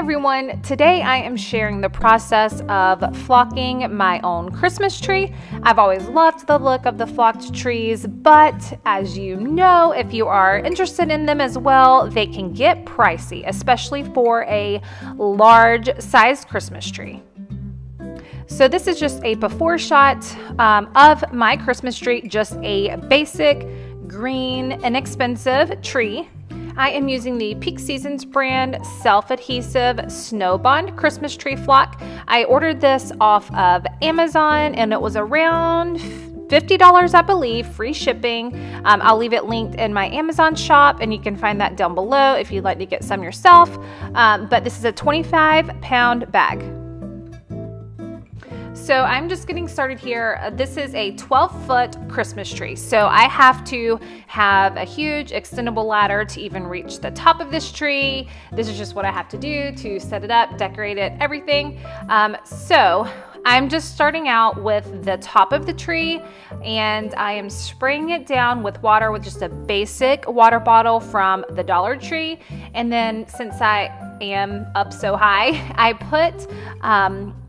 everyone, today I am sharing the process of flocking my own Christmas tree. I've always loved the look of the flocked trees, but as you know, if you are interested in them as well, they can get pricey, especially for a large sized Christmas tree. So this is just a before shot of my Christmas tree, just a basic green inexpensive tree. I am using the Peak Seasons brand self-adhesive Snow Bond Christmas tree flock. I ordered this off of Amazon and it was around $50, I believe, free shipping. I'll leave it linked in my Amazon shop and you can find that down below if you'd like to get some yourself. But this is a 25-pound bag. So I'm just getting started here. This is a 12-foot Christmas tree. So I have to have a huge extendable ladder to even reach the top of this tree. This is just what I have to do to set it up, decorate it, everything. So I'm just starting out with the top of the tree and I am spraying it down with water with just a basic water bottle from the Dollar Tree. And then since I am up so high, I put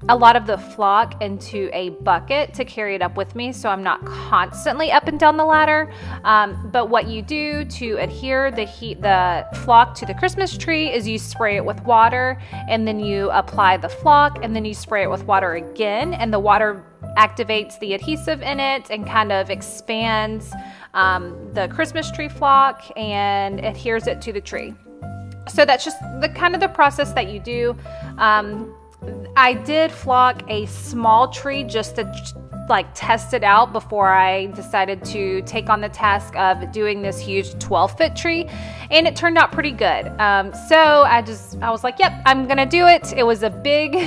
a lot of the flock into a bucket to carry it up with me so I'm not constantly up and down the ladder. But what you do to adhere the flock to the Christmas tree is you spray it with water and then you apply the flock and then you spray it with water again, and the water activates the adhesive in it and kind of expands the Christmas tree flock and adheres it to the tree. So that's just the kind of the process that you do. I did flock a small tree just to test it out before I decided to take on the task of doing this huge 12-foot tree, and it turned out pretty good. So I was like, yep, I'm gonna do it. It was a big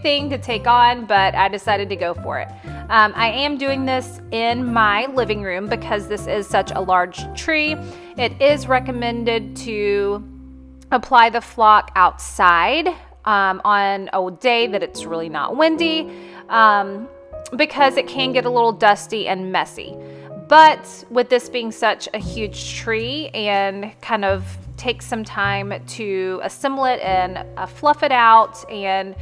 thing to take on, but I decided to go for it. I am doing this in my living room because this is such a large tree. It is recommended to apply the flock outside on a day that it's really not windy, because it can get a little dusty and messy. But with this being such a huge tree and kind of take some time to assemble it and fluff it out and,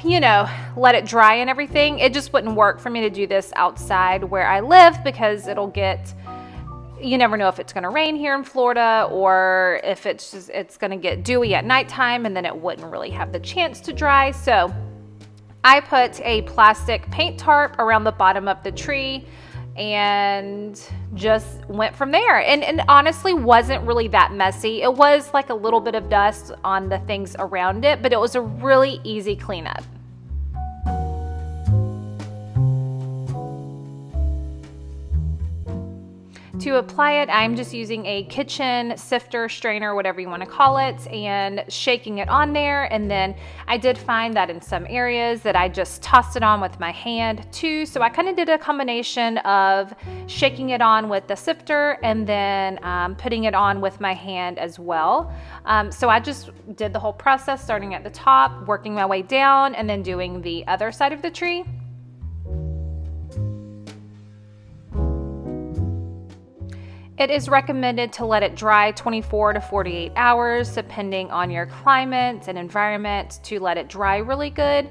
you know, let it dry and everything, it just wouldn't work for me to do this outside where I live because you never know if it's going to rain here in Florida or if it's going to get dewy at nighttime and then it wouldn't really have the chance to dry. So I put a plastic paint tarp around the bottom of the tree and just went from there. And honestly wasn't really that messy. It was like a little bit of dust on the things around it, but it was a really easy cleanup. To apply it, I'm just using a kitchen sifter, strainer, whatever you want to call it, and shaking it on there. And then I did find that in some areas that I just tossed it on with my hand too. So I kind of did a combination of shaking it on with the sifter and then putting it on with my hand as well. So I just did the whole process, starting at the top, working my way down, and then doing the other side of the tree. It is recommended to let it dry 24 to 48 hours, depending on your climate and environment, to let it dry really good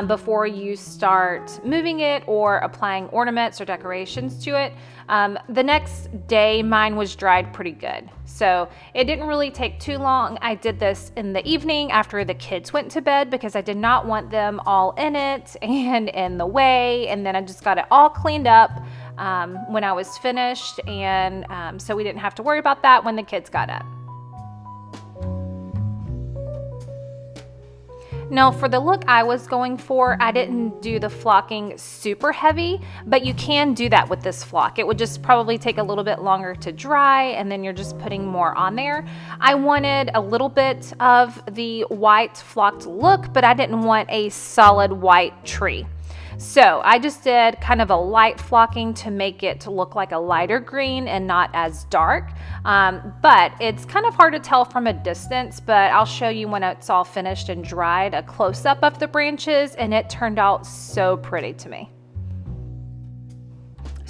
before you start moving it or applying ornaments or decorations to it. The next day, mine was dried pretty good. So it didn't really take too long. I did this in the evening after the kids went to bed because I did not want them all in it and in the way. And then I just got it all cleaned up when I was finished, and so we didn't have to worry about that when the kids got up. Now for the look I was going for, I didn't do the flocking super heavy, but you can do that with this flock. It would just probably take a little bit longer to dry and then you're just putting more on there. I wanted a little bit of the white flocked look, but I didn't want a solid white tree. So I just did kind of a light flocking to make it to look like a lighter green and not as dark. But it's kind of hard to tell from a distance, but I'll show you when it's all finished and dried, a close-up of the branches, and it turned out so pretty to me.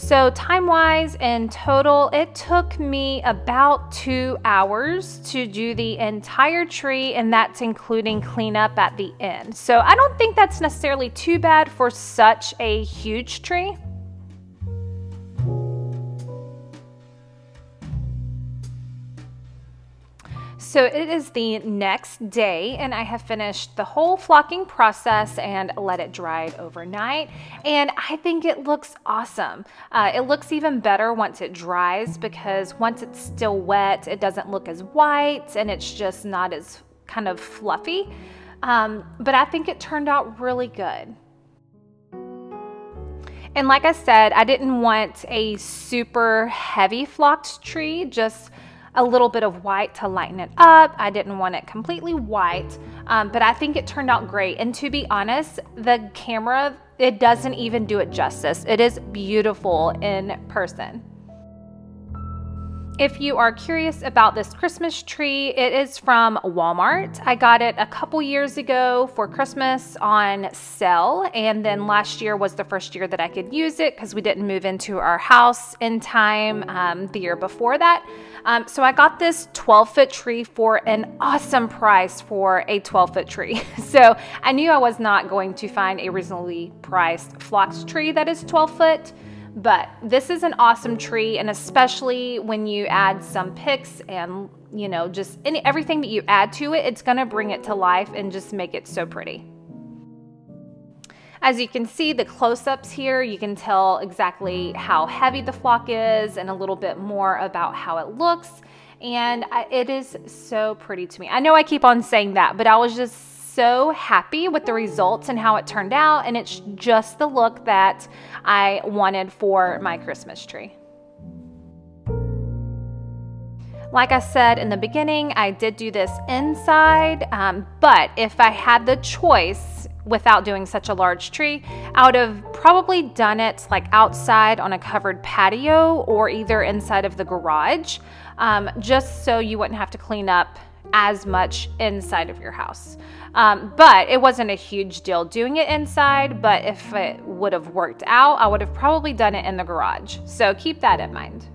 So time-wise, in total, it took me about 2 hours to do the entire tree, and that's including cleanup at the end. So I don't think that's necessarily too bad for such a huge tree. So it is the next day, and I have finished the whole flocking process and let it dry overnight, and I think it looks awesome. It looks even better once it dries, because once it's still wet, it doesn't look as white and it's just not as kind of fluffy. But I think it turned out really good. And like I said, I didn't want a super heavy flocked tree, just a little bit of white to lighten it up. I didn't want it completely white, but I think it turned out great. And to be honest, the camera, it doesn't even do it justice. It is beautiful in person. If you are curious about this Christmas tree, it is from Walmart. I got it a couple years ago for Christmas on sale, and then last year was the first year that I could use it because we didn't move into our house in time the year before that. So I got this 12-foot tree for an awesome price for a 12-foot tree. So I knew I was not going to find a reasonably priced flocked tree that is 12 foot. But this is an awesome tree, and especially when you add some picks and, you know, just everything that you add to it, it's going to bring it to life and just make it so pretty. As you can see, the close-ups here, you can tell exactly how heavy the flock is and a little bit more about how it looks. And it is so pretty to me. I know I keep on saying that, but I was just so happy with the results and how it turned out, and it's just the look that I wanted for my Christmas tree. Like I said in the beginning, I did do this inside, but if I had the choice without doing such a large tree, I would have probably done it like outside on a covered patio or either inside of the garage, just so you wouldn't have to clean up as much inside of your house. But it wasn't a huge deal doing it inside, but if it would have worked out, I would have probably done it in the garage. So keep that in mind.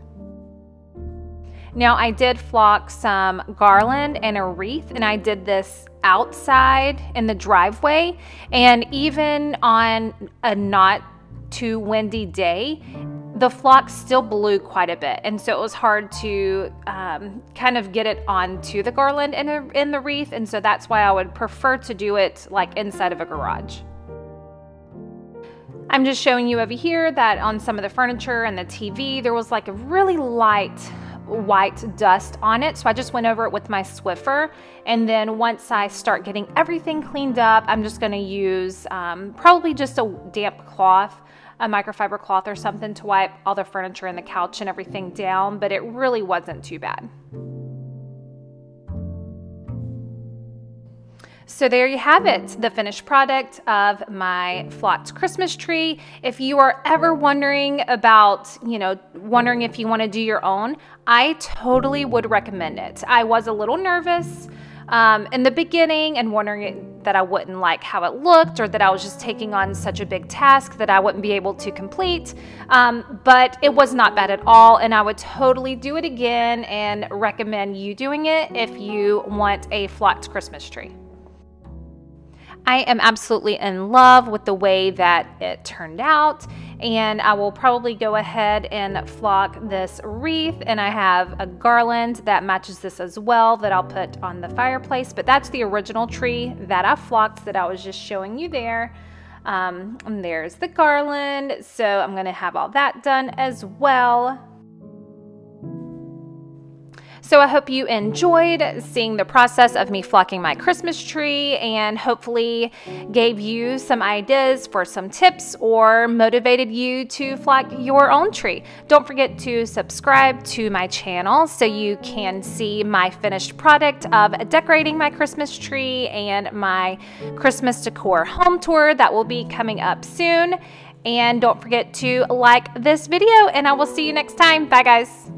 Now I did flock some garland and a wreath, and I did this outside in the driveway, and even on a not too windy day, the flock still blew quite a bit, and so it was hard to kind of get it onto the garland and in the wreath, and so that's why I would prefer to do it like inside of a garage. I'm just showing you over here that on some of the furniture and the TV, there was like a really light white dust on it, so I just went over it with my Swiffer, and then once I start getting everything cleaned up, I'm just going to use probably just a damp cloth, a microfiber cloth or something, to wipe all the furniture and the couch and everything down, but it really wasn't too bad. So there you have it, the finished product of my flocked Christmas tree. If you are ever wondering about, wondering if you want to do your own, I totally would recommend it. I was a little nervous in the beginning and wondering that I wouldn't like how it looked, or that I was just taking on such a big task that I wouldn't be able to complete, but it was not bad at all, and I would totally do it again and recommend you doing it if you want a flocked Christmas tree. I am absolutely in love with the way that it turned out, and I will probably go ahead and flock this wreath, and I have a garland that matches this as well that I'll put on the fireplace, but that's the original tree that I flocked that I was just showing you there. And there's the garland, so I'm going to have all that done as well. So I hope you enjoyed seeing the process of me flocking my Christmas tree, and hopefully gave you some ideas for some tips or motivated you to flock your own tree. Don't forget to subscribe to my channel so you can see my finished product of decorating my Christmas tree and my Christmas decor home tour that will be coming up soon. And don't forget to like this video, and I will see you next time. Bye guys.